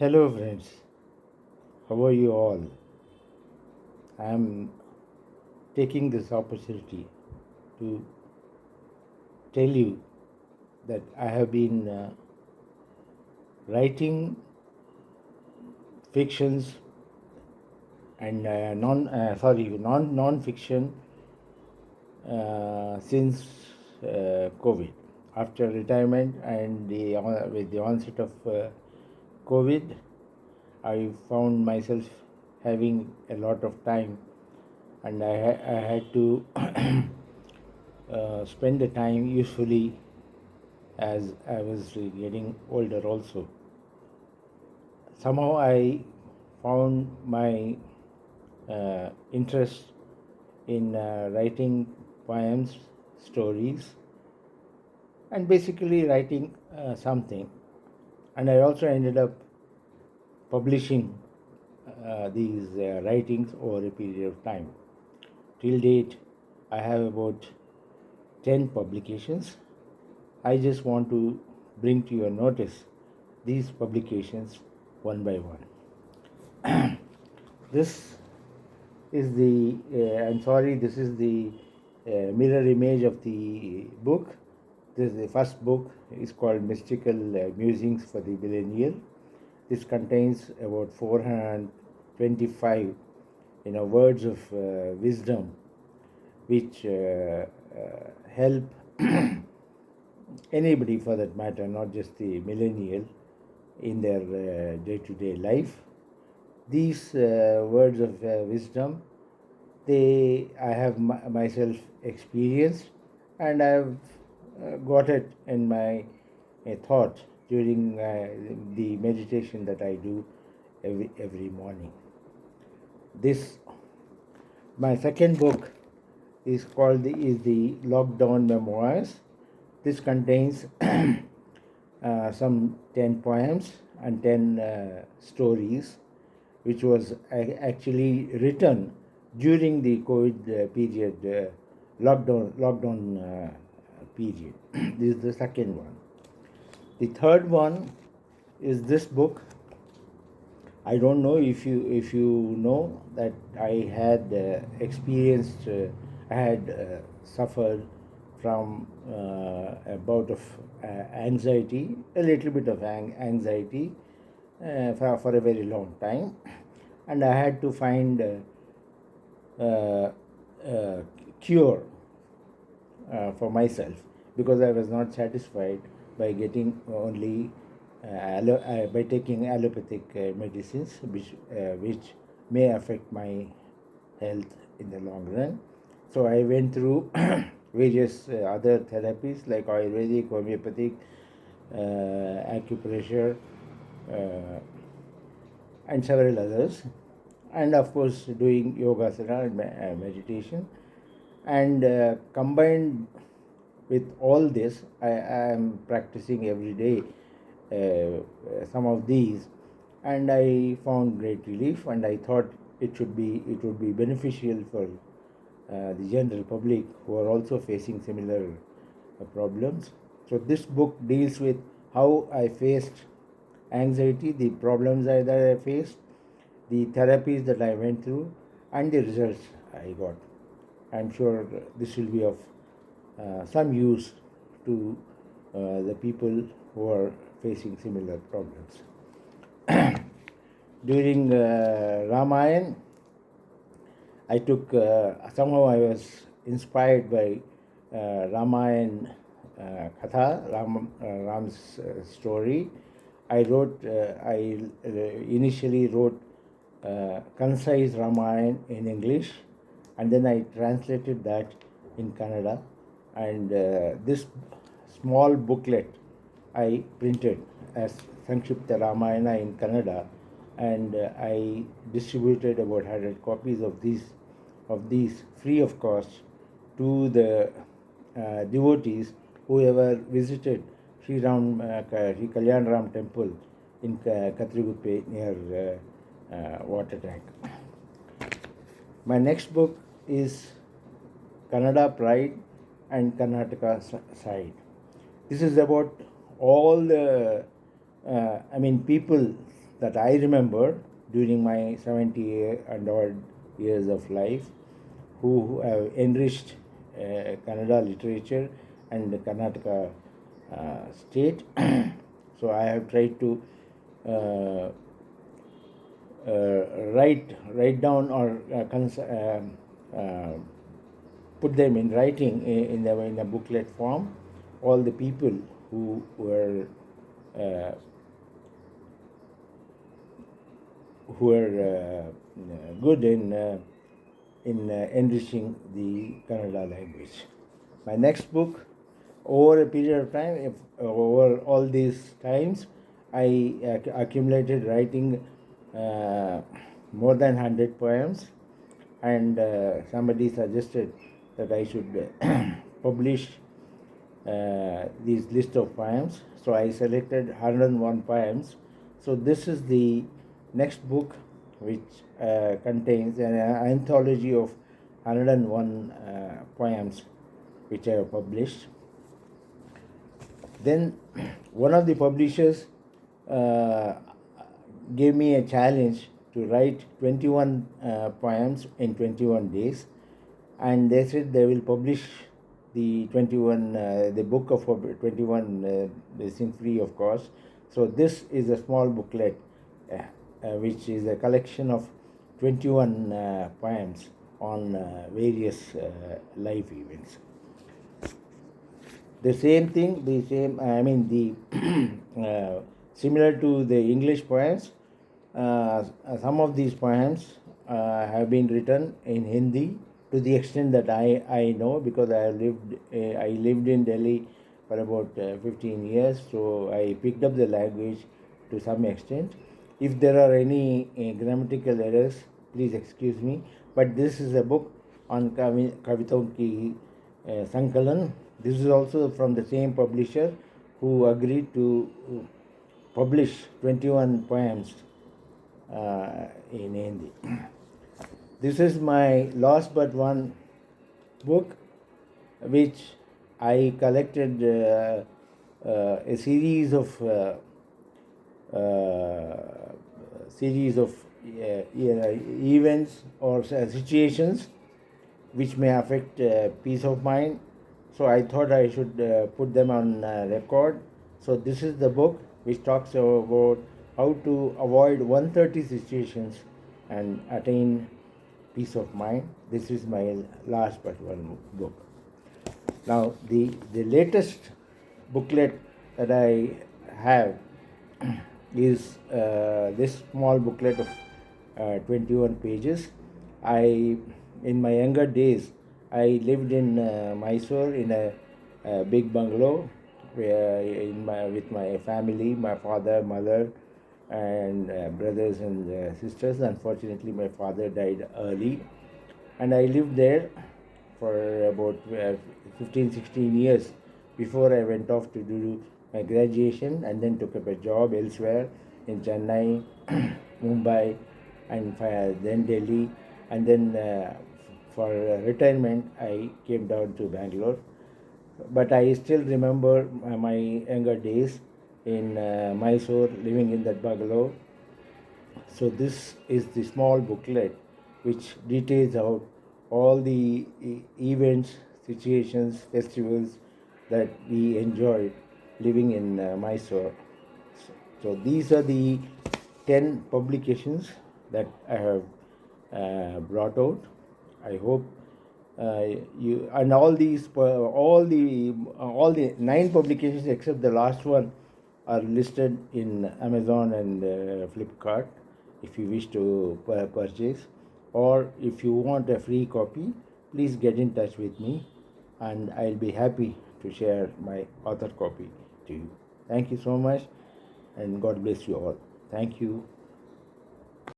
Hello, friends. How are you all? I am taking this opportunity to tell you that I have been writing fictions and non fiction since COVID. After retirement and with the onset of COVID, I found myself having a lot of time, and I had to spend the time usefully as I was getting older also. Somehow I found my interest in writing poems, stories, and basically writing something. And I also ended up publishing these writings over a period of time. Till date, I have about 10 publications. I just want to bring to your notice these publications one by one. This is the, I'm sorry, this is the mirror image of the book. This is the first book. It's called Mystical Musings for the Millennial. This contains about 425 words of wisdom which help anybody for that matter, not just the millennial, in their day-to-day life. These words of wisdom, I have myself experienced, and I have got it in my thought during the meditation that I do every morning. This, my second book, is the Lockdown Memoirs. This contains some 10 poems and 10 stories, which was actually written during the COVID period, lockdown period. This is the second one. The third one is this book. I don't know if you know that I had experienced, I had suffered from a bout of anxiety, a little bit of anxiety for a very long time, and I had to find a cure for myself, because I was not satisfied by getting only by taking allopathic medicines, which may affect my health in the long run. So I went through various other therapies like Ayurvedic, homeopathic, acupressure, and several others, and of course doing yogasana and meditation. And combined with all this, I am practicing every day some of these, and I found great relief. And I thought it would be beneficial for the general public who are also facing similar problems. So this book deals with how I faced anxiety, the problems that I faced, the therapies that I went through, and the results I got. I'm sure this will be of some use to the people who are facing similar problems. During Ramayana, I took, somehow I was inspired by Ramayana Katha, Ram's story. I initially wrote concise Ramayana in English, and then I translated that in Kannada, and this small booklet I printed as Sankshipta Ramayana in Kannada, and I distributed about 100 copies of these free of cost to the devotees whoever visited Sri Kalyan Ram temple in Katriguppe near water tank. My next book is Kannada Pride and Karnataka Side. This is about all the, people, that I remember during my 70 and odd years of life who have enriched Kannada literature and the Karnataka state. So I have tried to uh, write down or uh, put them in writing in a booklet form, all the people who were uh, good in enriching the Kannada language. My next book, over a period of time, over all these times, I accumulated writing more than 100 poems, and somebody suggested that I should publish these list of poems. So I selected 101 poems. So this is the next book, which contains an anthology of 101 poems, which I have published. Then one of the publishers gave me a challenge to write 21 poems in 21 days, and they said they will publish the 21 the book of 21 this thing free of cost. So this is a small booklet which is a collection of 21 poems on various life events. The same thing, similar to the English poems, some of these poems have been written in Hindi, to the extent that I know, because I lived in Delhi for about 15 years, so I picked up the language to some extent. If there are any grammatical errors, please excuse me, but this is a book on Kavitaon ki Sankalan. This is also from the same publisher who agreed to publish 21 poems in Hindi. This is my last but one book, which I collected a series of events or situations which may affect peace of mind. So I thought I should put them on record. So this is the book which talks about how to avoid 130 situations and attain peace of mind. This is my last but one book. Now the latest booklet that I have is this small booklet of 21 pages. In my younger days, I lived in Mysore in a big bungalow with my family, my father, mother, and brothers and sisters. Unfortunately, my father died early, and I lived there for about 15, 16 years before I went off to do my graduation, and then took up a job elsewhere in Chennai, Mumbai, and then Delhi, and then for retirement I came down to Bangalore. But I still remember my younger days in Mysore, living in that bungalow. So this is the small booklet which details out all the events, situations, festivals that we enjoyed living in Mysore. So these are the 10 publications that I have brought out. I hope you and all the 9 publications except the last one are listed in Amazon and Flipkart if you wish to purchase, or if you want a free copy, please get in touch with me and I'll be happy to share my author copy to you. Thank you so much, and God bless you all. Thank you.